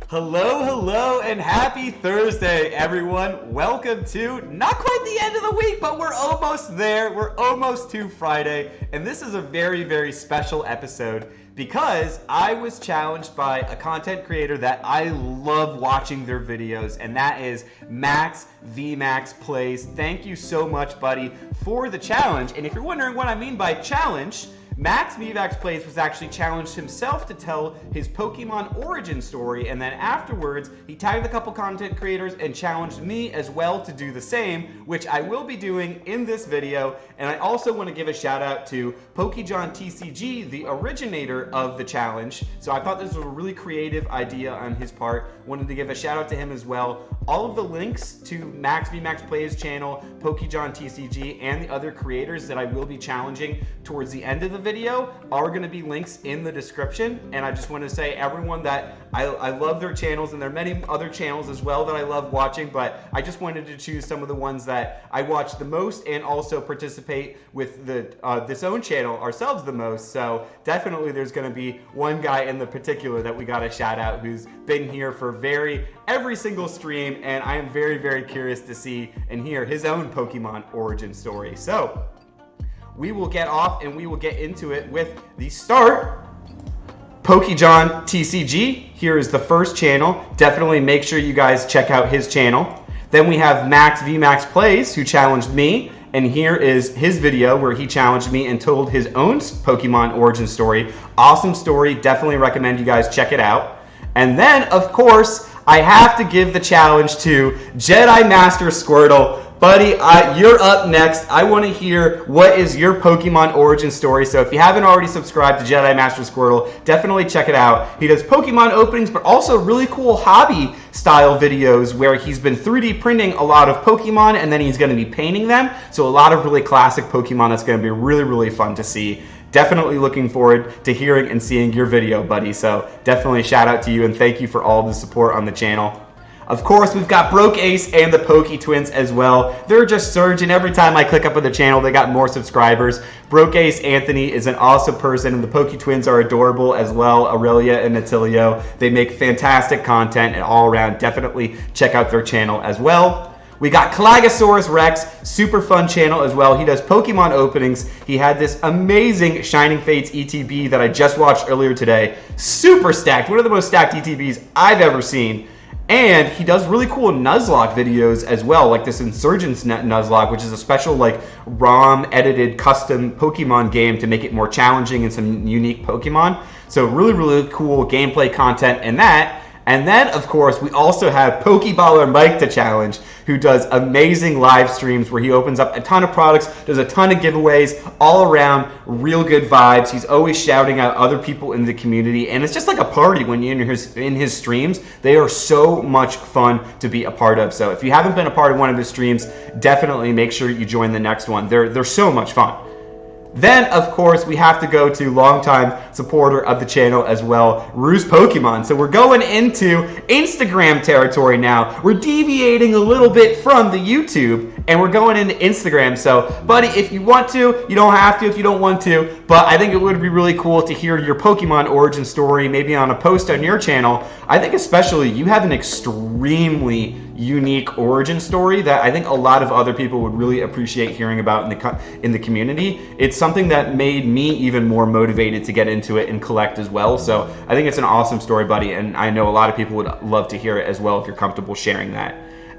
Hello, hello, and happy Thursday, everyone. Welcome to not quite the end of the week, but we're almost there. We're almost to Friday, and this is a very, very special episode because I was challenged by a content creator that I love watching their videos, and that is Max Vmax Plays. Thank you so much, buddy, for the challenge. And if you're wondering what I mean by challenge, Max Vmax Plays was actually challenged himself to tell his Pokemon origin story, and then afterwards he tagged a couple content creators and challenged me as well to do the same, which I will be doing in this video. And I also want to give a shout out to PokeJohnTCG, the originator of the challenge. So I thought this was a really creative idea on his part. Wanted to give a shout out to him as well. All of the links to Max Vmax Plays channel, PokeJohnTCG, and the other creators that I will be challenging towards the end of the video are going to be links in the description. And I just want to say, everyone, that I love their channels, and there are many other channels as well that I love watching, but I just wanted to choose some of the ones that I watch the most and also participate with this own channel ourselves the most. So definitely there's going to be one guy in the particular that we got to shout out who's been here for every single stream, and I am very, very curious to see and hear his own Pokemon origin story. So we will get off and we will get into it with the start. PokeJohnTCG, here is the first channel. Definitely make sure you guys check out his channel. Then we have Max Vmax Plays, who challenged me, and here is his video where he challenged me and told his own Pokemon origin story. Awesome story, definitely recommend you guys check it out. And then, of course, I have to give the challenge to Jedi Master Squirtle. Buddy, you're up next. I want to hear what is your Pokemon origin story. So if you haven't already subscribed to Jedi Master Squirtle, definitely check it out. He does Pokemon openings, but also really cool hobby style videos where he's been 3D printing a lot of Pokemon and then he's going to be painting them. So a lot of really classic Pokemon that's going to be really, really fun to see. Definitely looking forward to hearing and seeing your video, buddy. So definitely shout out to you and thank you for all the support on the channel. Of course, we've got Broke Ace and the Poke Twins as well. They're just surging. Every time I click up on the channel, they got more subscribers. Broke Ace Anthony is an awesome person, and the Poke Twins are adorable as well, Aurelia and Natilio. They make fantastic content, and all around, definitely check out their channel as well. We got Calagosaurus Rex, super fun channel as well. He does Pokemon openings. He had this amazing Shining Fates ETB that I just watched earlier today. Super stacked, one of the most stacked ETBs I've ever seen. And he does really cool Nuzlocke videos as well, like this Insurgents Nuzlocke, which is a special like ROM edited custom Pokemon game to make it more challenging and some unique Pokemon. So really, really cool gameplay content in that. And then, of course, we also have Pokeballer Mike to challenge, who does amazing live streams where he opens up a ton of products, does a ton of giveaways, all around real good vibes. He's always shouting out other people in the community, and it's just like a party when you're in his streams. They are so much fun to be a part of. So if you haven't been a part of one of his streams, definitely make sure you join the next one. They're so much fun. Then, of course, we have to go to longtime supporter of the channel as well, Ruse Pokemon. So we're going into Instagram territory now. We're deviating a little bit from the YouTube, and we're going into Instagram. So, buddy, if you want to, you don't have to if you don't want to, but I think it would be really cool to hear your Pokemon origin story, maybe on a post on your channel. I think especially you have an extremely unique origin story that I think a lot of other people would really appreciate hearing about in the community. It's something that made me even more motivated to get into it and collect as well. So I think it's an awesome story, buddy, and I know a lot of people would love to hear it as well if you're comfortable sharing that.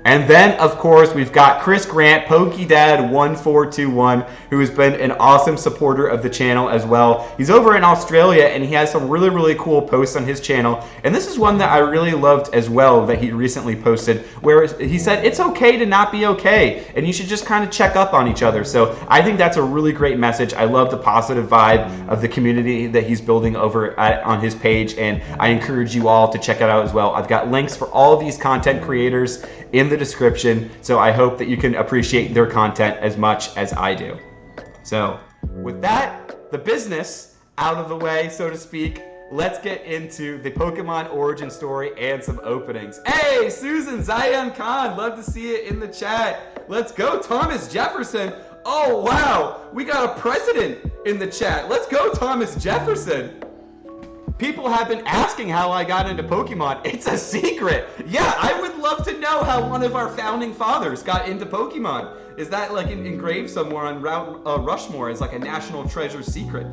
And then, of course, we've got Chris Grant, PokeDad1421, who has been an awesome supporter of the channel as well. He's over in Australia, and he has some really, really cool posts on his channel. And this is one that I really loved as well that he recently posted, where he said, it's okay to not be okay, and you should just kind of check up on each other. So I think that's a really great message. I love the positive vibe of the community that he's building over on his page, and I encourage you all to check it out as well. I've got links for all of these content creators in the description, so I hope that you can appreciate their content as much as I do. So with that, the business out of the way, so to speak, let's get into the Pokemon origin story and some openings. Hey, Susan Zion Khan, love to see it in the chat. Let's go, Thomas Jefferson. Oh, wow, we got a president in the chat. Let's go, Thomas Jefferson. People have been asking how I got into Pokemon. It's a secret. Yeah, I would love to know how one of our founding fathers got into Pokemon. Is that like engraved somewhere on Rushmore as like a national treasure secret?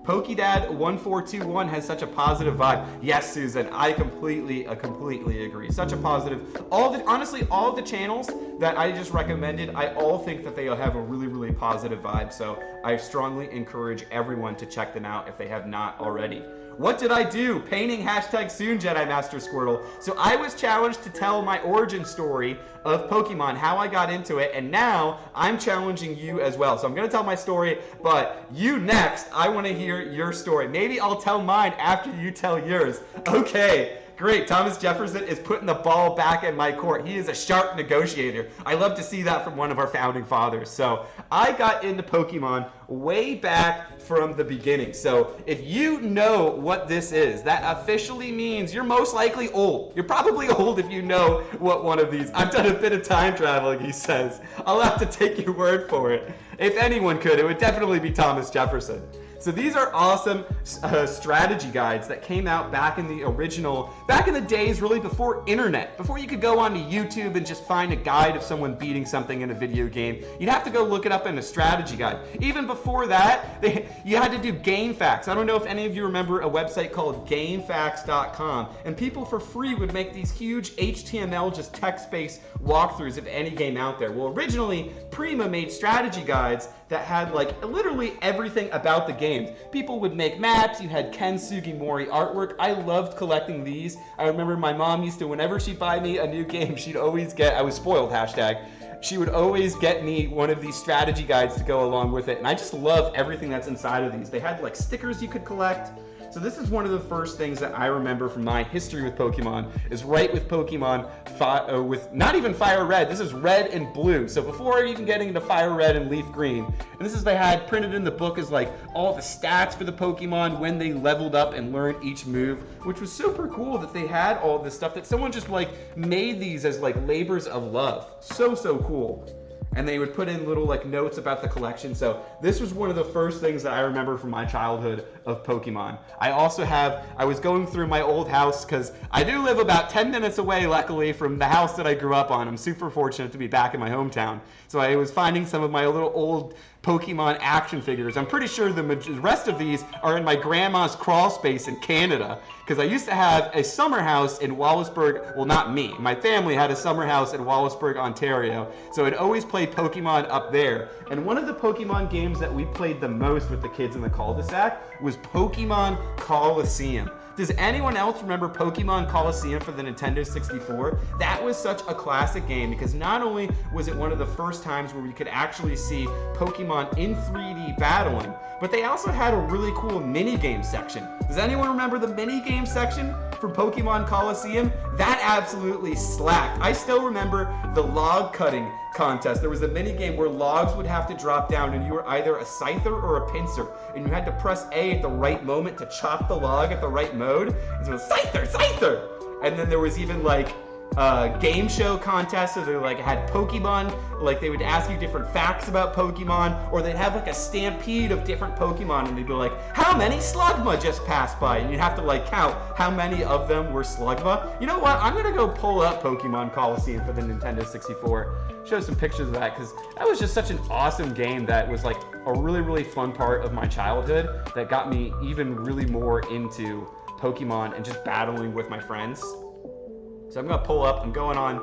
PokeDad1421 has such a positive vibe. Yes, Susan, I completely agree. Such a positive. Honestly, all of the channels that I just recommended, I all think that they have a really positive vibe. So I strongly encourage everyone to check them out if they have not already. What did I do? Painting #soon Jedi Master Squirtle. So I was challenged to tell my origin story of Pokemon, how I got into it, and now I'm challenging you as well. So I'm going to tell my story, but you next, I want to hear your story. Maybe I'll tell mine after you tell yours. Okay. Great, Thomas Jefferson is putting the ball back in my court. He is a sharp negotiator. I love to see that from one of our founding fathers. So I got into Pokemon way back from the beginning. So if you know what this is, that officially means you're most likely old. You're probably old if you know what one of these. I've done a bit of time traveling, he says. I'll have to take your word for it. If anyone could, it would definitely be Thomas Jefferson. So these are awesome strategy guides that came out back in the days really before internet, before you could go onto YouTube and just find a guide of someone beating something in a video game. You'd have to go look it up in a strategy guide. Even before that, you had to do GameFAQs. I don't know if any of you remember a website called GameFAQs.com, and people for free would make these huge HTML, just text-based walkthroughs of any game out there. Well, originally, Prima made strategy guides that had like literally everything about the games. People would make maps. You had Ken Sugimori artwork. I loved collecting these. I remember my mom used to, whenever she'd buy me a new game, she'd always get, I was spoiled, hashtag, she would always get me one of these strategy guides to go along with it. And I just love everything that's inside of these. They had like stickers you could collect. So this is one of the first things that I remember from my history with Pokemon, is right with Pokemon, with not even Fire Red, this is Red and Blue. So before even getting into Fire Red and Leaf Green. And this is, they had printed in the book as like all the stats for the Pokemon when they leveled up and learned each move, which was super cool that they had all this stuff, that someone just like made these as like labors of love. So cool. And they would put in little like notes about the collection. So this was one of the first things that I remember from my childhood of Pokemon. I was going through my old house because I do live about 10 minutes away, luckily, from the house that I grew up on. I'm super fortunate to be back in my hometown. So I was finding some of my little old Pokemon action figures. I'm pretty sure the rest of these are in my grandma's crawl space in Canada, because I used to have a summer house in Wallaceburg. Well, not me. My family had a summer house in Wallaceburg, Ontario. So I'd always play Pokemon up there. And one of the Pokemon games that we played the most with the kids in the cul-de-sac was Pokemon Coliseum. Does anyone else remember Pokemon Coliseum for the Nintendo 64? That was such a classic game because not only was it one of the first times where we could actually see Pokemon in 3D battling, but they also had a really cool minigame section. Does anyone remember the minigame section for Pokemon Coliseum? That absolutely slacked. I still remember the log cutting contest. There was a minigame where logs would have to drop down and you were either a scyther or a pincer, and you had to press A at the right moment to chop the log at the right mode. And so it was scyther! And then there was even like game show contests, so they like had Pokemon, like they would ask you different facts about Pokemon, or they'd have like a stampede of different Pokemon, and they'd be like, how many Slugma just passed by? And you'd have to like count how many of them were Slugma. You know what? I'm gonna go pull up Pokemon Coliseum for the Nintendo 64, show some pictures of that, because that was just such an awesome game that was like a really fun part of my childhood that got me even really more into Pokemon and just battling with my friends. So I'm gonna pull up, I'm gonna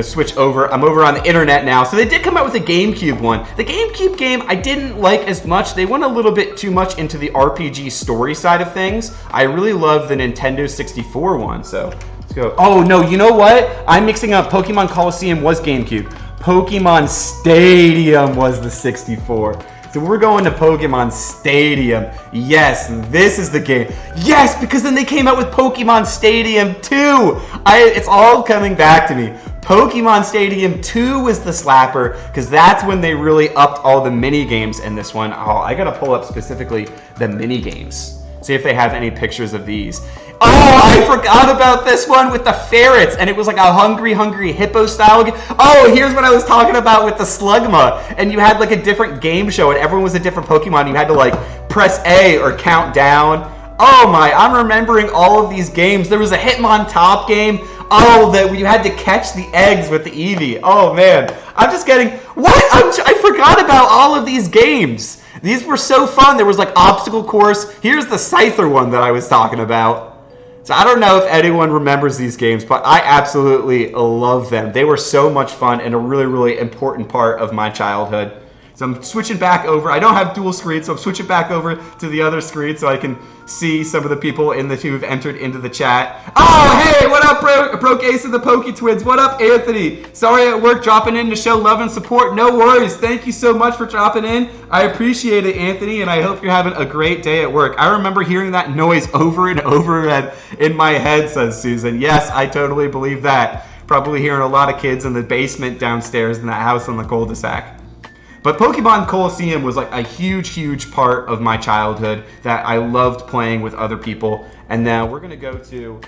switch over. I'm over on the internet now. So they did come out with a GameCube one. The GameCube game I didn't like as much. They went a little bit too much into the RPG story side of things. I really love the Nintendo 64 one, so let's go. Oh no, you know what? I'm mixing up. Pokemon Coliseum was GameCube. Pokemon Stadium was the 64. So we're going to Pokemon Stadium. Yes, this is the game. Yes, because then they came out with Pokemon Stadium 2. It's all coming back to me. Pokemon Stadium 2 was the slapper, because that's when they really upped all the mini games in this one. Oh, I gotta pull up specifically the mini games. See if they have any pictures of these. Oh, I forgot about this one with the ferrets, and it was like a hungry hippo style. Oh, here's what I was talking about with the Slugma, and you had like a different game show, and everyone was a different Pokemon. You had to like press A or count down. Oh my, I'm remembering all of these games. There was a Hitmontop game. Oh, that you had to catch the eggs with the Eevee. Oh man, I'm just getting, what? I forgot about all of these games. These were so fun. There was like obstacle course. Here's the Scyther one that I was talking about. So I don't know if anyone remembers these games, but I absolutely love them. They were so much fun and a really, really important part of my childhood. So I'm switching back over. I don't have dual screens, so I'm switching back over to the other screen so I can see some of the people who've entered into the chat. Oh, hey, what up, Broke Ace and the Poke Twins? What up, Anthony? Sorry at work, dropping in to show love and support. No worries. Thank you so much for dropping in. I appreciate it, Anthony, and I hope you're having a great day at work. I remember hearing that noise over and over in my head, says Susan. Yes, I totally believe that. Probably hearing a lot of kids in the basement downstairs in that house on the cul-de-sac. But Pokemon Coliseum was like a huge, huge part of my childhood that I loved playing with other people. And now we're going to go to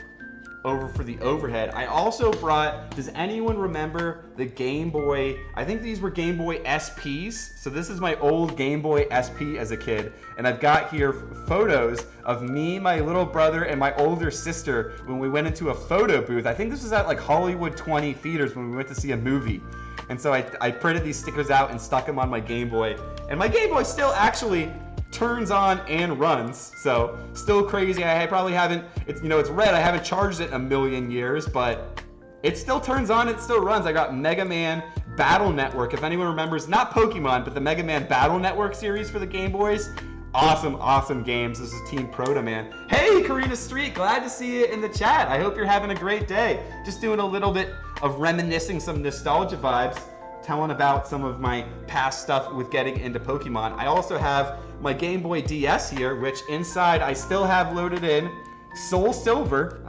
over for the overhead. I also brought, does anyone remember the Game Boy? I think these were Game Boy SPs. So this is my old Game Boy SP as a kid. And I've got here photos of me, my little brother, and my older sister when we went into a photo booth. I think this was at like Hollywood 20 Theaters when we went to see a movie. And so I printed these stickers out and stuck them on my Game Boy. And my Game Boy still actually turns on and runs. So still crazy. I probably haven't, it's red. I haven't charged it in a million years, but it still turns on, it still runs. I got Mega Man Battle Network. If anyone remembers, not Pokemon, but the Mega Man Battle Network series for the Game Boys. Awesome, awesome games. This is Team Proto Man. Hey, Karina Street, glad to see you in the chat. I hope you're having a great day. Just doing a little bit of reminiscing, some nostalgia vibes, telling about some of my past stuff with getting into Pokemon. I also have my Game Boy DS here, which inside I still have loaded in Soul Silver.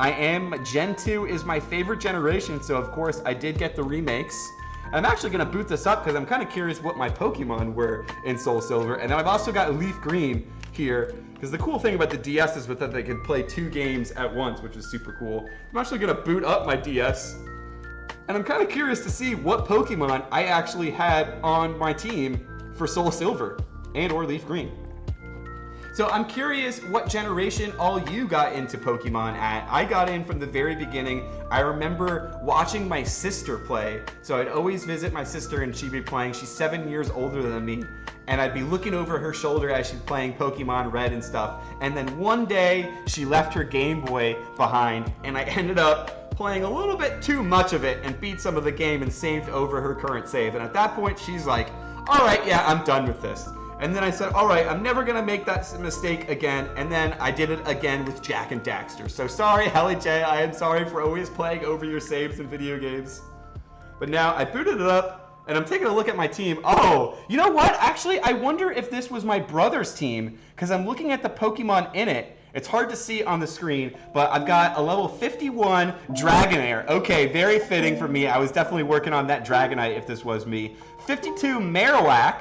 Gen 2 is my favorite generation, so of course I did get the remakes. I'm actually going to boot this up because I'm kind of curious what my Pokemon were in Soul Silver. And then I've also got Leaf Green here, because the cool thing about the DS is that they could play 2 games at once, which is super cool. I'm actually going to boot up my DS, and I'm kind of curious to see what Pokemon I actually had on my team for Soul Silver and or Leaf Green. So I'm curious what generation all you got into Pokemon at. I got in from the very beginning. I remember watching my sister play. So I'd always visit my sister and she'd be playing. She's 7 years older than me. And I'd be looking over her shoulder as she's playing Pokemon Red and stuff. And then one day she left her Game Boy behind and I ended up playing a little bit too much of it and beat some of the game and saved over her current save. And at that point she's like, all right, yeah, I'm done with this. And then I said, all right, I'm never going to make that mistake again. And then I did it again with Jack and Daxter. So sorry, Helly J, I am sorry for always playing over your saves in video games. But now I booted it up, and I'm taking a look at my team. Oh, you know what? Actually, I wonder if this was my brother's team, because I'm looking at the Pokemon in it. It's hard to see on the screen, but I've got a level 51 Dragonair. Okay, very fitting for me. I was definitely working on that Dragonite if this was me. 52 Marowak.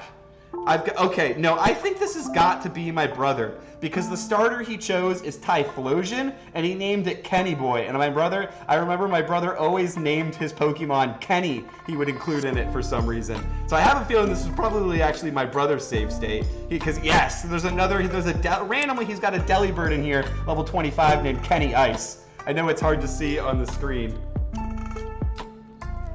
Okay, no, I think this has got to be my brother, because the starter he chose is Typhlosion, and he named it Kenny Boy. And I remember my brother always named his Pokemon Kenny. He would include in it for some reason. So I have a feeling this is probably actually my brother's save state, because yes, randomly he's got a Delibird in here, level 25, named Kenny Ice. I know it's hard to see on the screen,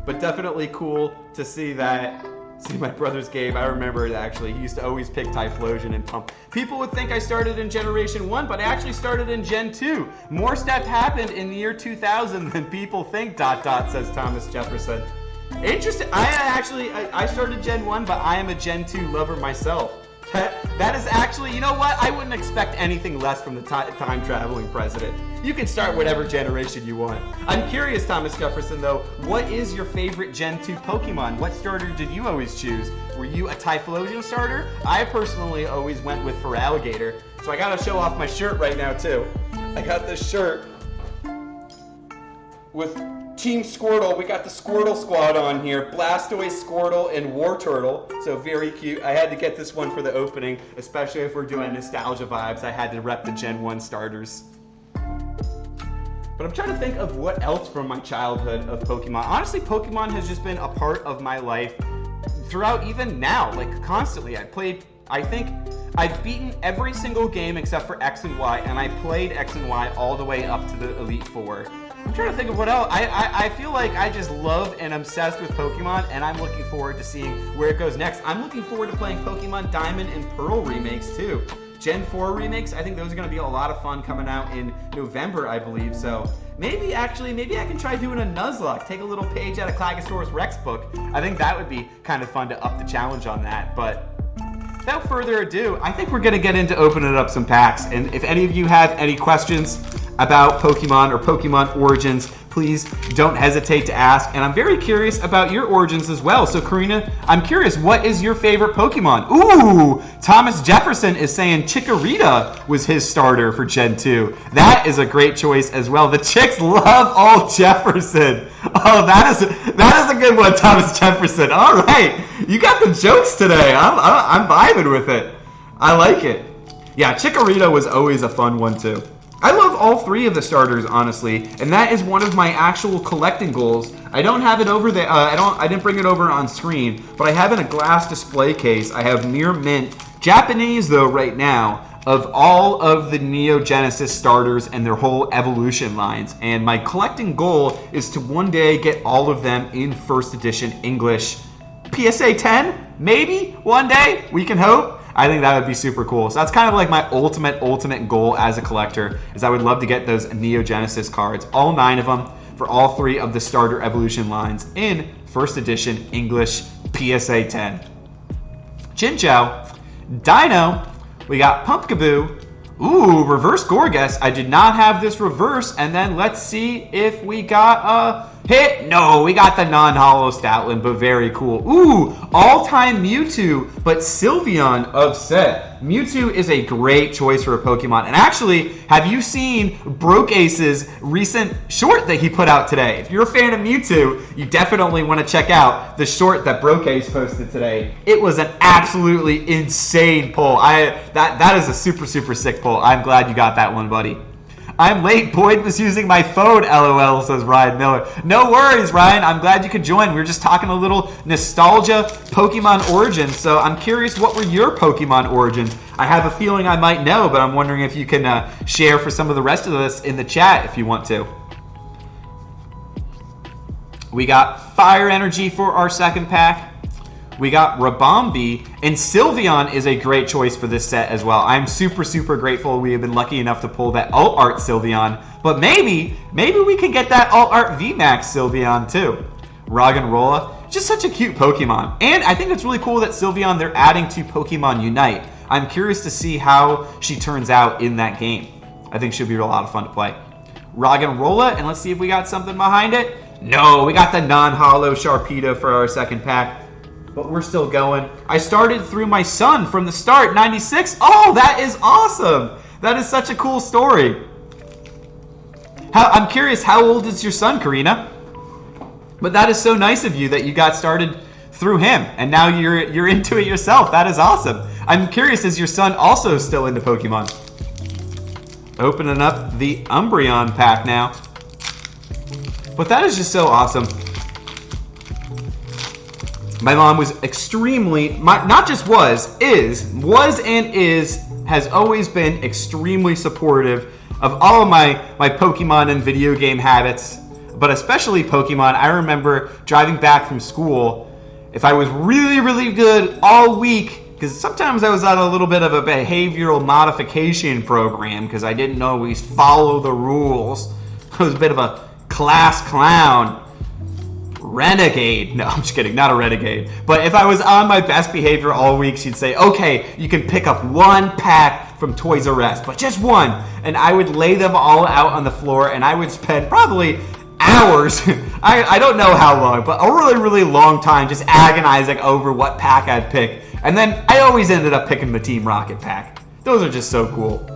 but definitely cool to see that. See my brother's game. I remember it actually. He used to always pick Typhlosion and pump. People would think I started in Generation 1, but I actually started in Gen 2. More stuff happened in the year 2000 than people think, ... says Thomas Jefferson. Interesting. I started Gen 1, but I am a Gen 2 lover myself. That is actually, you know what? I wouldn't expect anything less from the time-traveling president. You can start whatever generation you want. I'm curious, Thomas Jefferson, though, what is your favorite Gen 2 Pokemon? What starter did you always choose? Were you a Typhlosion starter? I personally always went with Feraligatr. So I gotta show off my shirt right now, too. I got this shirt with Team Squirtle. We got the Squirtle squad on here. Blastoise, Squirtle, and Wartortle. So very cute. I had to get this one for the opening, especially if we're doing nostalgia vibes. I had to rep the Gen 1 starters. But I'm trying to think of what else from my childhood of Pokemon. Honestly, Pokemon has just been a part of my life throughout even now, like constantly. I think I've beaten every single game except for X and Y, and I played X and Y all the way up to the Elite Four. I'm trying to think of what else. I feel like I just love and obsessed with Pokemon, and I'm looking forward to seeing where it goes next. I'm looking forward to playing Pokemon Diamond and Pearl remakes too. Gen 4 remakes, I think those are going to be a lot of fun coming out in November, I believe. So maybe I can try doing a Nuzlocke, take a little page out of Clagosaurus Rex book. I think that would be kind of fun to up the challenge on that. But without further ado, I think we're going to get into opening up some packs. And if any of you have any questions about Pokemon or Pokemon Origins, please don't hesitate to ask. And I'm very curious about your origins as well. So Karina, I'm curious, what is your favorite Pokemon? Ooh, Thomas Jefferson is saying Chikorita was his starter for Gen 2. That is a great choice as well. The chicks love all Jefferson. Oh, that is a good one, Thomas Jefferson. All right, you got the jokes today. I'm vibing with it. I like it. Yeah, Chikorita was always a fun one too. I love all three of the starters, honestly, and that is one of my actual collecting goals. I don't have it over there. I didn't bring it over on screen, but I have in a glass display case. I have near mint, Japanese though right now, of all of the Neo Genesis starters and their whole evolution lines. And my collecting goal is to one day get all of them in first edition English. PSA 10, maybe one day. We can hope. I think that would be super cool. So that's kind of like my ultimate goal as a collector, is I would love to get those Neo Genesis cards, all 9 of them, for all 3 of the starter evolution lines in first edition English PSA 10. Chinchou, Dino, we got Pumpkaboo. Ooh, reverse Gorgas. I did not have this reverse. And then let's see if we got a hit. No, we got the non-holo Stoutland, but very cool. Ooh, all-time Mewtwo, but Sylveon of Sept. Mewtwo is a great choice for a Pokemon. And actually, have you seen Broke Ace's recent short that he put out today? If you're a fan of Mewtwo, you definitely want to check out the short that Broke Ace posted today. It was an absolutely insane pull. That is a super sick pull. I'm glad you got that one, buddy. I'm late. Boyd was using my phone, LOL, says Ryan Miller. No worries, Ryan. I'm glad you could join. We were just talking a little nostalgia Pokemon origins. So I'm curious, what were your Pokemon origins? I have a feeling I might know, but I'm wondering if you can share for some of the rest of us in the chat if you want to. We got Fire Energy for our second pack. We got Rabombi, and Sylveon is a great choice for this set as well. I'm super grateful we have been lucky enough to pull that Alt Art Sylveon, but maybe we can get that Alt Art VMAX Sylveon too. Roggenrola, just such a cute Pokemon. And I think it's really cool that Sylveon, they're adding to Pokemon Unite. I'm curious to see how she turns out in that game. I think she'll be a lot of fun to play. Roggenrola, and let's see if we got something behind it. No, we got the non-holo Sharpedo for our second pack. But we're still going. I started through my son from the start, 96. Oh, that is awesome. That is such a cool story. I'm curious, how old is your son, Karina? But that is so nice of you that you got started through him, and now you're into it yourself. That is awesome. I'm curious, is your son also still into Pokemon? Opening up the Umbreon pack now. But that is just so awesome. My mom was extremely, not just was and is, has always been extremely supportive of all of my Pokemon and video game habits, but especially Pokemon. I remember driving back from school, if I was really good all week, because sometimes I was on a little bit of a behavioral modification program because I didn't always follow the rules. I was a bit of a class clown. Renegade. No, I'm just kidding. Not a renegade. But if I was on my best behavior all week, she'd say, okay, you can pick up one pack from Toys R Us, but just one. And I would lay them all out on the floor, and I would spend probably hours, I don't know how long, but a really long time just agonizing over what pack I'd pick. And then I always ended up picking the Team Rocket pack. Those are just so cool.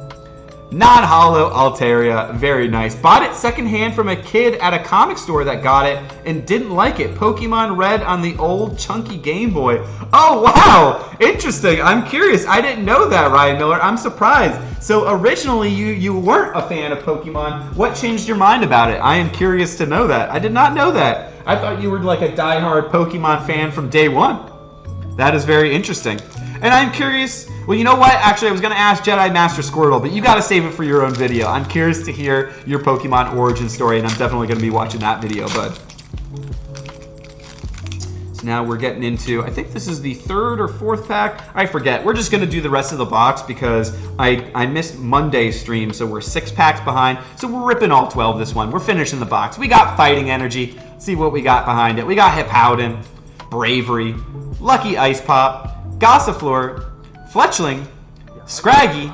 Non-holo Altaria, very nice. Bought it secondhand from a kid at a comic store that got it and didn't like it. Pokemon Red on the old chunky Game Boy. Oh, wow. Interesting. I'm curious. I didn't know that, Ryan Miller. I'm surprised. So originally you weren't a fan of Pokemon. What changed your mind about it? I am curious to know that. I did not know that. I thought you were like a diehard Pokemon fan from day one. That is very interesting. And I'm curious, Well, you know what? Actually, I was going to ask Jedi Master Squirtle, but you got to save it for your own video. I'm curious to hear your Pokemon origin story, and I'm definitely going to be watching that video, bud. So now we're getting into, I think this is the 3rd or 4th pack. I forget. We're just going to do the rest of the box because I missed Monday's stream, so we're 6 packs behind. So we're ripping all 12 this one. We're finishing the box. We got Fighting Energy. Let's see what we got behind it. We got Hippowdon, Bravery, Lucky Ice Pop, Gossifleur, Fletchling, Scraggy,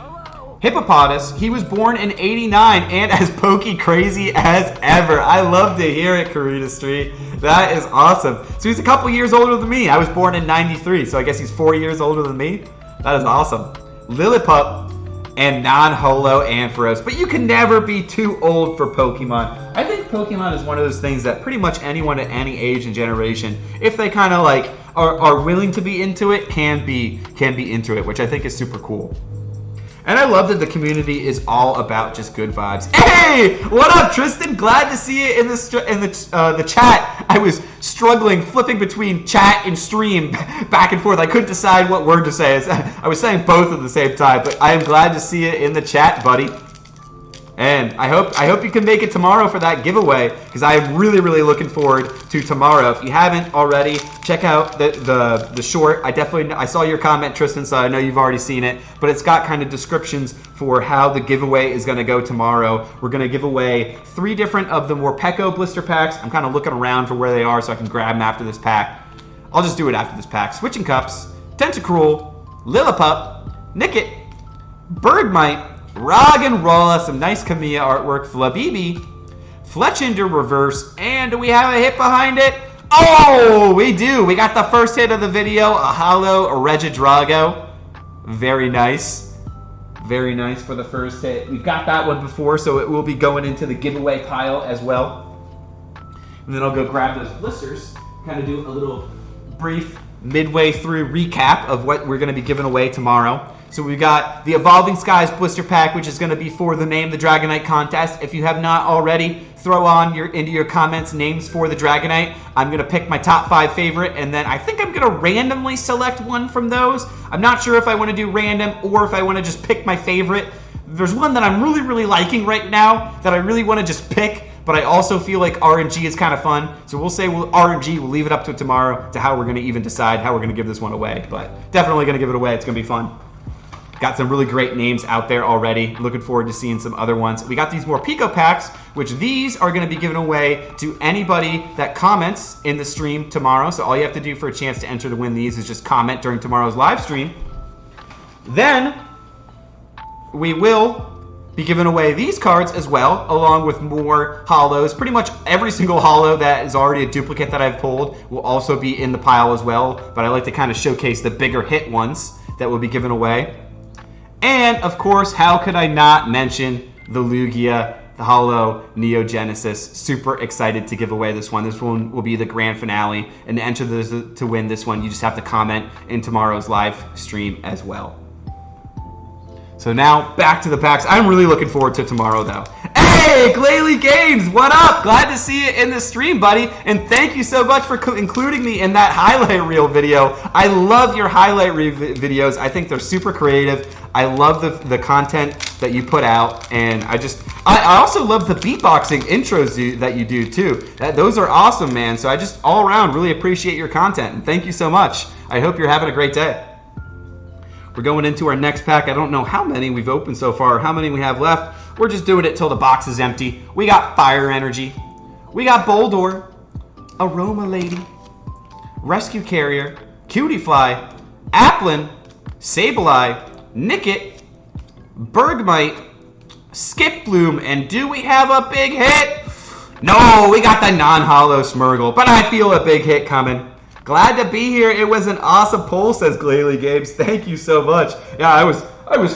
Hippopotas. He was born in 89 and as Poke crazy as ever. I love to hear it, Karita Street. That is awesome. So he's a couple years older than me. I was born in 93, so I guess he's 4 years older than me. That is awesome. Lillipup and non-holo Ampharos. But you can never be too old for Pokemon. I think Pokemon is one of those things that pretty much anyone at any age and generation, if they kind of like are willing to be into it, can be into it, which I think is super cool. And I love that the community is all about just good vibes. Hey, what up, Tristan? Glad to see you in the chat. I was struggling, flipping between chat and stream back and forth. I couldn't decide what word to say. I was saying both at the same time, but I am glad to see you in the chat, buddy. And I hope you can make it tomorrow for that giveaway, because I am really looking forward to tomorrow. If you haven't already, check out the short. I saw your comment, Tristan, so I know you've already seen it, but it's got kind of descriptions for how the giveaway is going to go tomorrow. We're going to give away 3 different of the Morpeko blister packs. I'm kind of looking around for where they are so I can grab them after this pack. I'll just do it after this pack. Switching Cups, Tentacruel, Lillipup, Nickit, Bergmite, Roggenrola, some nice Kamiya artwork, Flabibi, Fletchinder Reverse, and do we have a hit behind it? Oh, we do. We got the first hit of the video, a holo Regidrago. Very nice. Very nice for the first hit. We've got that one before, so it will be going into the giveaway pile as well. And then I'll go grab those blisters, kind of do a little brief midway through recap of what we're going to be giving away tomorrow. So we've got the Evolving Skies blister pack, which is going to be for the Name the Dragonite contest. If you have not already, throw on into your comments names for the Dragonite. I'm going to pick my top 5 favorite, and then I think I'm going to randomly select one from those. I'm not sure if I want to do random or if I want to just pick my favorite. There's one that I'm really liking right now that I really want to just pick, but I also feel like RNG is kind of fun. So we'll say RNG, we'll leave it up to tomorrow to how we're going to even decide how we're going to give this one away. But definitely going to give it away. It's going to be fun. Got some really great names out there already. Looking forward to seeing some other ones. We got these Morpeko packs, which these are going to be given away to anybody that comments in the stream tomorrow. So all you have to do for a chance to enter to win these is just comment during tomorrow's live stream. Then we will be giving away these cards as well, along with more holos. Pretty much every single holo that is already a duplicate that I've pulled will also be in the pile as well. But I like to kind of showcase the bigger hit ones that will be given away. And, of course, how could I not mention the Lugia, the Holo Neogenesis. Super excited to give away this one. This one will be the grand finale. And to enter to win this one, you just have to comment in tomorrow's live stream as well. So now, back to the packs. I'm really looking forward to tomorrow, though. Hey, Glalie Games, what up? Glad to see you in the stream, buddy. And thank you so much for including me in that highlight reel video. I love your highlight reel videos. I think they're super creative. I love the content that you put out. And I also love the beatboxing intros that you do, too. Those are awesome, man. So I just all around really appreciate your content. And thank you so much. I hope you're having a great day. We're going into our next pack. I don't know how many we've opened so far, or how many we have left. We're just doing it till the box is empty. We got Fire Energy. We got Boldor, Aroma Lady, Rescue Carrier, Cutiefly, Applin, Sableye, Nickit, Bergmite, Skiploom, and do we have a big hit? No, we got the non-holo Smeargle, but I feel a big hit coming. Glad to be here. It was an awesome poll, says Glalie Games. Thank you so much. Yeah, I was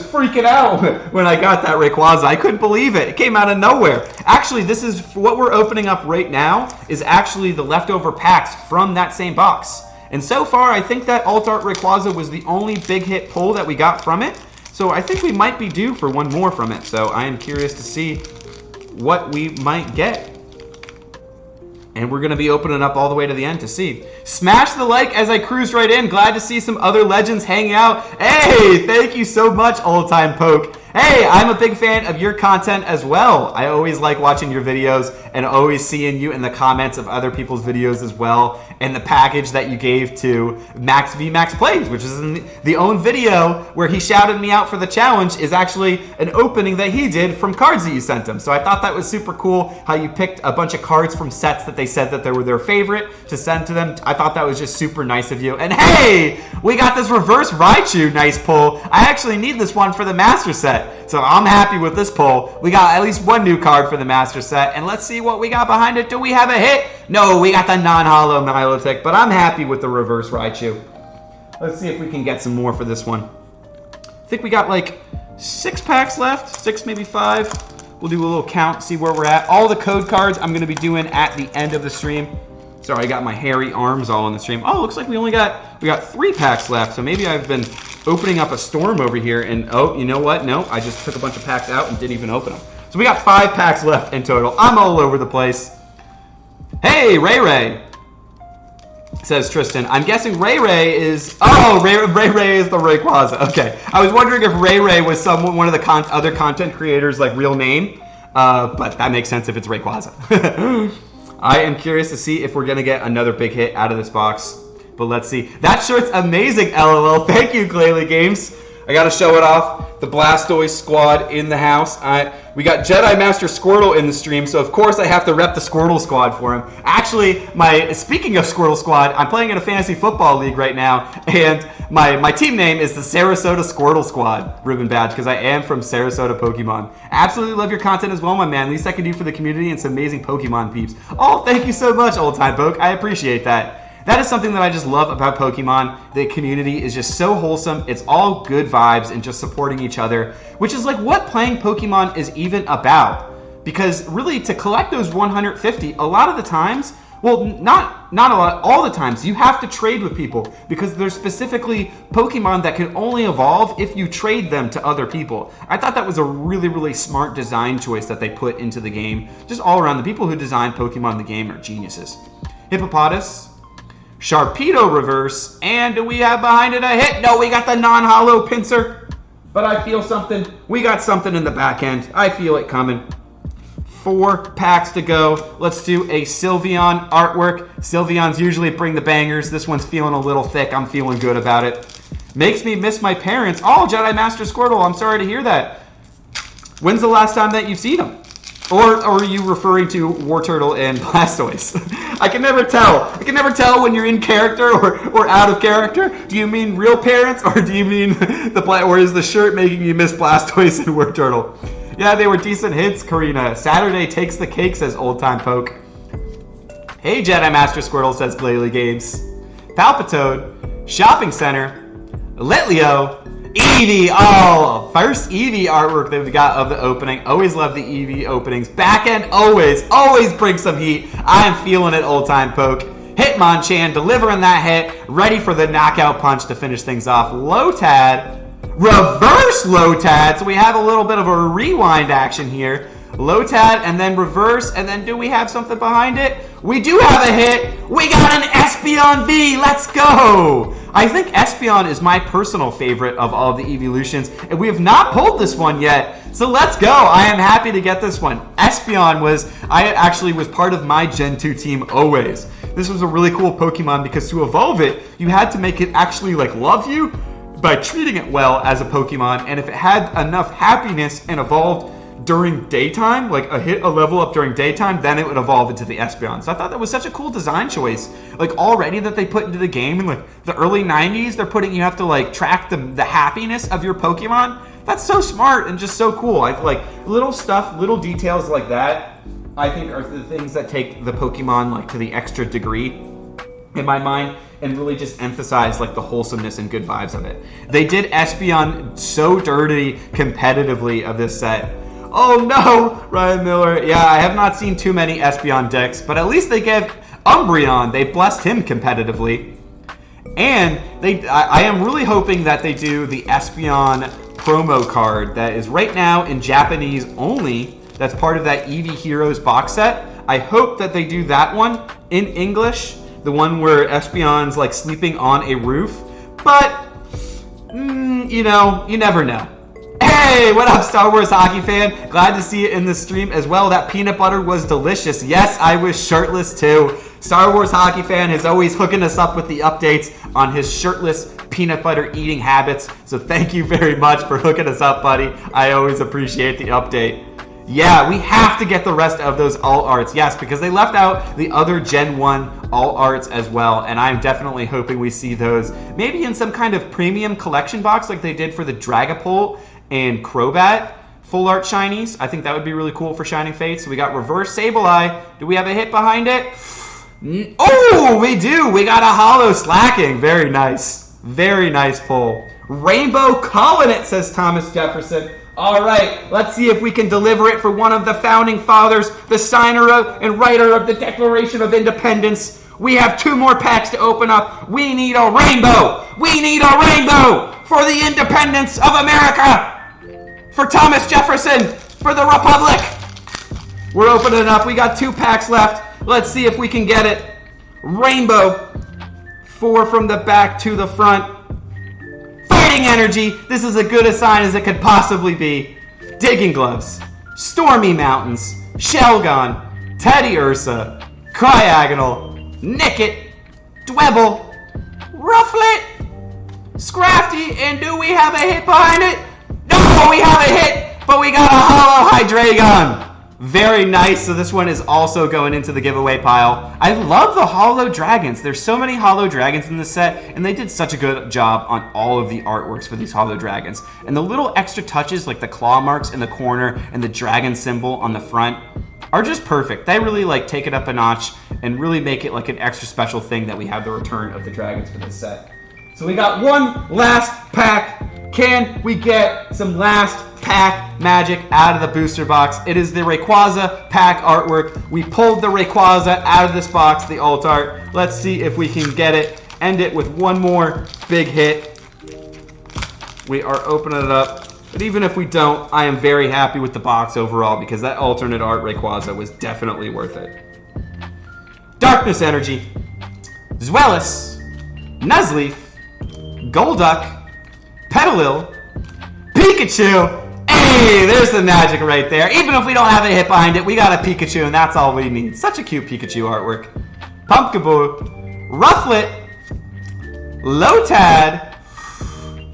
freaking out when I got that Rayquaza. I couldn't believe it. It came out of nowhere. Actually, this is what we're opening up right now is actually the leftover packs from that same box. And so far, I think that Alt Art Rayquaza was the only big hit pull that we got from it. So I think we might be due for one more from it. So I am curious to see what we might get. And we're going to be opening up all the way to the end to see. Smash the like as I cruise right in. Glad to see some other legends hanging out. Hey, thank you so much, Old Time Poke. Hey, I'm a big fan of your content as well. I always like watching your videos and always seeing you in the comments of other people's videos as well. And the package that you gave to Max Vmax Plays, which is in the own video where he shouted me out for the challenge, is actually an opening that he did from cards that you sent him. So I thought that was super cool how you picked a bunch of cards from sets that they said that they were their favorite to send to them. I thought that was just super nice of you. And hey, we got this reverse Raichu nice pull. I actually need this one for the master set. So I'm happy with this pull. We got at least one new card for the master set. And let's see what we got behind it. Do we have a hit? No, we got the non-holo Milotic, but I'm happy with the reverse Raichu. Let's see if we can get some more for this one. I think we got like 6 packs left. 6, maybe 5. We'll do a little count, see where we're at. All the code cards I'm going to be doing at the end of the stream. Sorry, I got my hairy arms all in the stream. Oh, looks like we got 3 packs left. So maybe I've been opening up a storm over here. And oh, you know what? No, I just took a bunch of packs out and didn't even open them. So we got 5 packs left in total. I'm all over the place. Hey, Ray Ray, says Tristan. I'm guessing Ray Ray is... Oh, Ray Ray is the Rayquaza. Okay. I was wondering if Ray Ray was one of the other content creators' like real name. But that makes sense if it's Rayquaza. I am curious to see if we're going to get another big hit out of this box. But let's see. That shirt's amazing, LOL. Thank you, Glalie Games. I got to show it off. The Blastoise squad in the house. We got Jedi Master Squirtle in the stream, so of course I have to rep the Squirtle squad for him. Actually, speaking of Squirtle squad, I'm playing in a fantasy football league right now, and my team name is the Sarasota Squirtle Squad ribbon badge, because I am from Sarasota, Pokemon. Absolutely love your content as well, my man. Least I can do for the community and some amazing Pokemon peeps. Oh, thank you so much, Old Time Poke. I appreciate that. That is something that I just love about Pokemon. The community is just so wholesome. It's all good vibes and just supporting each other, which is like what playing Pokemon is even about. Because really, to collect those 150, a lot of the times, well, not a lot, all the times, you have to trade with people because there's specifically Pokemon that can only evolve if you trade them to other people. I thought that was a really, really smart design choice that they put into the game. Just all around, the people who designed Pokemon in the game are geniuses. Hippopotas. Sharpedo reverse, and do we have behind it a hit? No, we got the non-holo Pinsir, but I feel something. We got something in the back end. I feel it coming. 4 packs to go. Let's do a Sylveon artwork. Sylveons usually bring the bangers. This one's feeling a little thick. I'm feeling good about it. Makes me miss my parents. Oh, Jedi Master Squirtle, I'm sorry to hear that. When's the last time that you've seen them? Or are you referring to Wartortle and Blastoise? I can never tell. I can never tell when you're in character or out of character. Do you mean real parents, or do you mean or is the shirt making you miss Blastoise and Wartortle? Yeah, they were decent hits, Karina. Saturday takes the cake, says Old Time Poke. Hey, Jedi Master Squirtle, says Glalie Games. Palpitoad, Shopping Center, Litleo, Eevee, oh, first Eevee artwork that we got of the opening. Always love the Eevee openings. Back end, always bring some heat. I am feeling it, Old Time Poke. Hitmonchan delivering that hit, ready for the knockout punch to finish things off. Lotad, reverse Lotad, so we have a little bit of a rewind action here. Lotad and then reverse, and then do we have something behind it? We do have a hit. We got an Espeon V. Let's go. I think Espeon is my personal favorite of all of the evolutions, and we have not pulled this one yet. So let's go. I am happy to get this one. Espeon was part of my Gen 2 team always. This was a really cool Pokemon because to evolve it, you had to make it actually like love you by treating it well as a Pokemon, and if it had enough happiness and evolved during daytime, like a level up during daytime, then it would evolve into the Espeon. So I thought that was such a cool design choice. Like already that they put into the game in like the early 90s, you have to like track the happiness of your Pokemon. That's so smart and just so cool. I like little stuff, little details like that, I think are the things that take the Pokemon like to the extra degree in my mind and really just emphasize like the wholesomeness and good vibes of it. They did Espeon so dirty competitively of this set. Oh no, Ryan Miller. Yeah, I have not seen too many Espeon decks, but at least they gave Umbreon. They blessed him competitively. And I am really hoping that they do the Espeon promo card that is right now in Japanese only. That's part of that Eevee Heroes box set. I hope that they do that one in English, the one where Espeon's like sleeping on a roof. But, you know, you never know. Hey, what up, Star Wars hockey fan? Glad to see you in the stream as well. That peanut butter was delicious. Yes, I was shirtless too. Star Wars hockey fan is always hooking us up with the updates on his shirtless peanut butter eating habits. So thank you very much for hooking us up, buddy. I always appreciate the update. Yeah, we have to get the rest of those alt arts. Yes, because they left out the other Gen 1 alt arts as well. And I'm definitely hoping we see those maybe in some kind of premium collection box like they did for the Dragapult and Crobat full art shinies. I think that would be really cool for Shining Fates. So we got Reverse Sableye. Do we have a hit behind it? Oh, we do. We got a holo Slacking. Very nice. Very nice pull. Rainbow calling it, says Thomas Jefferson. All right, let's see if we can deliver it for one of the founding fathers, the signer of and writer of the Declaration of Independence. We have 2 more packs to open up. We need a rainbow. We need a rainbow for the independence of America. For Thomas Jefferson, for the Republic. We're opening it up. We got 2 packs left. Let's see if we can get it. Rainbow. 4 from the back to the front. Fighting Energy. This is as good a sign as it could possibly be. Digging Gloves. Stormy Mountains. Shelgon. Teddy Ursa. Cryogonal. Nickit. Dwebble. Rufflet. Scrafty. And do we have a hit behind it? No, we have a hit, but we got a holo Hydreigon. Very nice. So this one is also going into the giveaway pile. I love the holo dragons. There's so many holo dragons in this set, and they did such a good job on all of the artworks for these holo dragons. And the little extra touches like the claw marks in the corner and the dragon symbol on the front are just perfect. They really like take it up a notch and really make it like an extra special thing that we have the return of the dragons for this set. So we got one last pack. Can we get some last pack magic out of the booster box? It is the Rayquaza pack artwork. We pulled the Rayquaza out of this box, the alt art. Let's see if we can get it. End it with one more big hit. We are opening it up. But even if we don't, I am very happy with the box overall because that alternate art Rayquaza was definitely worth it. Darkness Energy. Zweilous. Nuzleaf. Golduck. Petalil, Pikachu. Hey, there's the magic right there. Even if we don't have a hit behind it, we got a Pikachu, and that's all we need. Such a cute Pikachu artwork. Pumpkaboo, Rufflet, Lotad,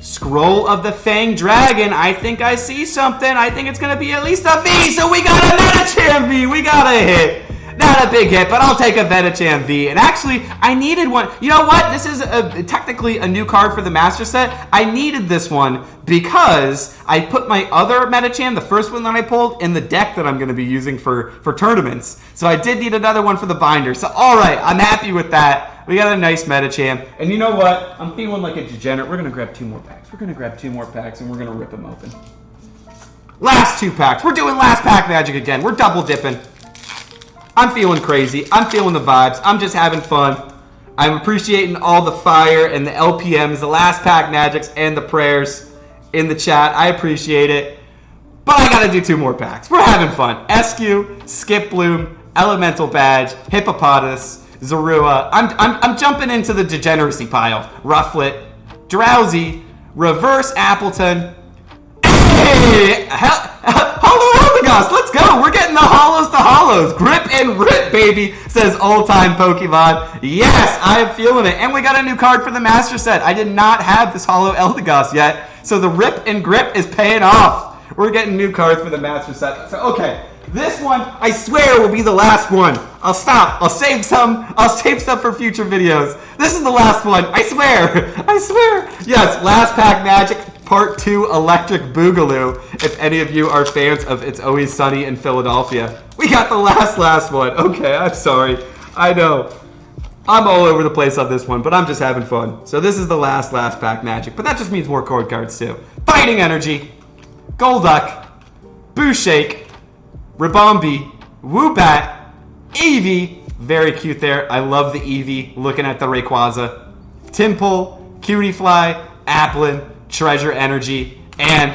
Scroll of the Fanged Dragon. I think I see something. I think it's going to be at least a V, so we got a Metachan V. We got a hit. Not a big hit, but I'll take a Metachan V. And actually, I needed one. You know what? This is technically a new card for the Master Set. I needed this one because I put my other Metachan, the first one that I pulled, in the deck that I'm going to be using for tournaments. So I did need another one for the binder. So all right, I'm happy with that. We got a nice Metachan. And you know what? I'm feeling like a degenerate. We're going to grab 2 more packs. We're going to grab 2 more packs, and we're going to rip them open. Last 2 packs. We're doing last pack magic again. We're double dipping. I'm feeling crazy. I'm feeling the vibes. I'm just having fun. I'm appreciating all the fire and the LPMs, the last pack magics, and the prayers in the chat. I appreciate it. But I gotta do 2 more packs. We're having fun. Eskew, Skiploom, Elemental Badge, Hippopotas, Zorua. I'm jumping into the degeneracy pile. Rufflet, Drowsy, Reverse Appleton. Hey! Holo Eldegoss, let's go! We're getting the holos to holos. Grip and rip, baby, says Old Time Pokemon. Yes, I am feeling it. And we got a new card for the Master Set. I did not have this holo Eldegoss yet, so the rip and grip is paying off. We're getting new cards for the Master Set. So, okay, this one, I swear, will be the last one. I'll stop. I'll save some. I'll save some for future videos. This is the last one. I swear. I swear. Yes, last pack magic. Part 2 Electric Boogaloo, if any of you are fans of It's Always Sunny in Philadelphia. We got the last one. Okay, I'm sorry. I know. I'm all over the place on this one, but I'm just having fun. So this is the last pack magic, but that just means more code cards too. Fighting Energy, Golduck, Booshake, Ribombee, Woobat, Eevee. Very cute there. I love the Eevee looking at the Rayquaza. Timple, Cutiefly, Applin, Treasure Energy, and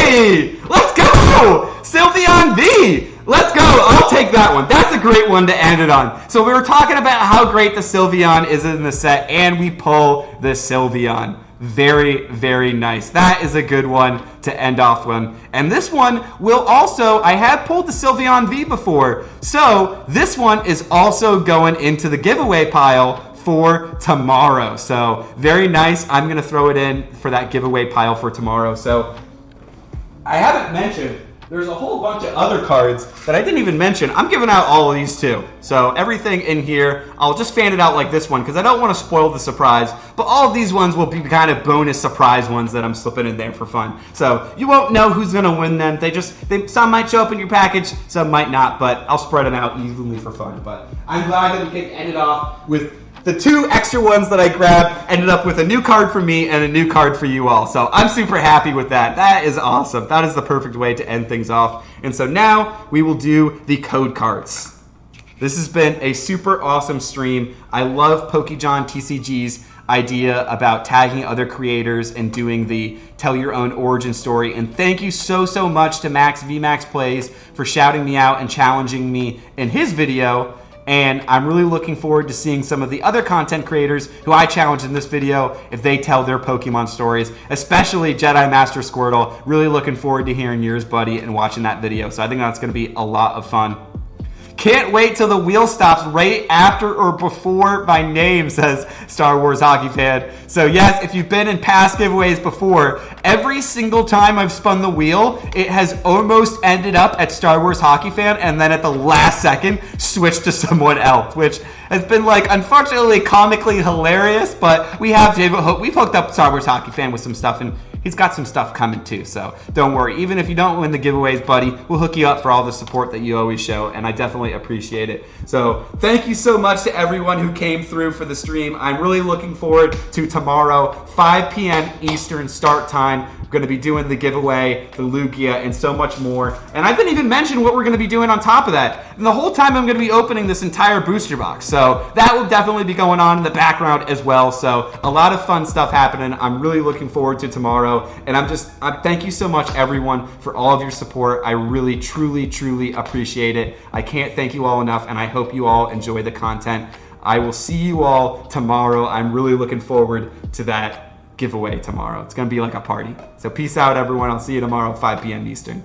V! Let's go! Sylveon V! Let's go! I'll take that one. That's a great one to end it on. So we were talking about how great the Sylveon is in the set, and we pull the Sylveon. Very, very nice. That is a good one to end off on. And this one will also, I have pulled the Sylveon V before, so this one is also going into the giveaway pile for tomorrow. So very nice. I'm going to throw it in for that giveaway pile for tomorrow. So I haven't mentioned, there's a whole bunch of other cards that I didn't even mention. I'm giving out all of these too. So everything in here, I'll just fan it out like this one because I don't want to spoil the surprise. But all of these ones will be kind of bonus surprise ones that I'm slipping in there for fun. So you won't know who's going to win them. Some might show up in your package, some might not. But I'll spread them out evenly for fun. But I'm glad that we can end it off with the 2 extra ones that I grabbed ended up with a new card for me and a new card for you all. So I'm super happy with that. That is awesome. That is the perfect way to end things off. And so now we will do the code cards. This has been a super awesome stream. I love PokeJohnTCG's idea about tagging other creators and doing the tell your own origin story. And thank you so much to Max Vmax Plays for shouting me out and challenging me in his video. And I'm really looking forward to seeing some of the other content creators who I challenged in this video if they tell their Pokemon stories, especially Jedi Master Squirtle. Really looking forward to hearing yours, buddy, and watching that video. So I think that's going to be a lot of fun. Can't wait till the wheel stops right after or before my name, says Star Wars Hockey Fan. So yes, if you've been in past giveaways before, every single time I've spun the wheel, it has almost ended up at Star Wars Hockey Fan and then at the last second switched to someone else, which has been like unfortunately comically hilarious, but we've hooked up Star Wars Hockey Fan with some stuff and he's got some stuff coming too, so don't worry. Even if you don't win the giveaways, buddy, we'll hook you up for all the support that you always show, and I definitely appreciate it. So thank you so much to everyone who came through for the stream. I'm really looking forward to tomorrow, 5 p.m. Eastern start time. I'm going to be doing the giveaway, the Lugia, and so much more. And I didn't even mention what we're going to be doing on top of that. And the whole time I'm going to be opening this entire booster box. So that will definitely be going on in the background as well. So a lot of fun stuff happening. I'm really looking forward to tomorrow. And I thank you so much, everyone, for all of your support. I really, truly appreciate it. I can't thank you all enough, and I hope you all enjoy the content. I will see you all tomorrow. I'm really looking forward to that giveaway tomorrow. It's going to be like a party. So peace out, everyone. I'll see you tomorrow, 5 p.m. Eastern.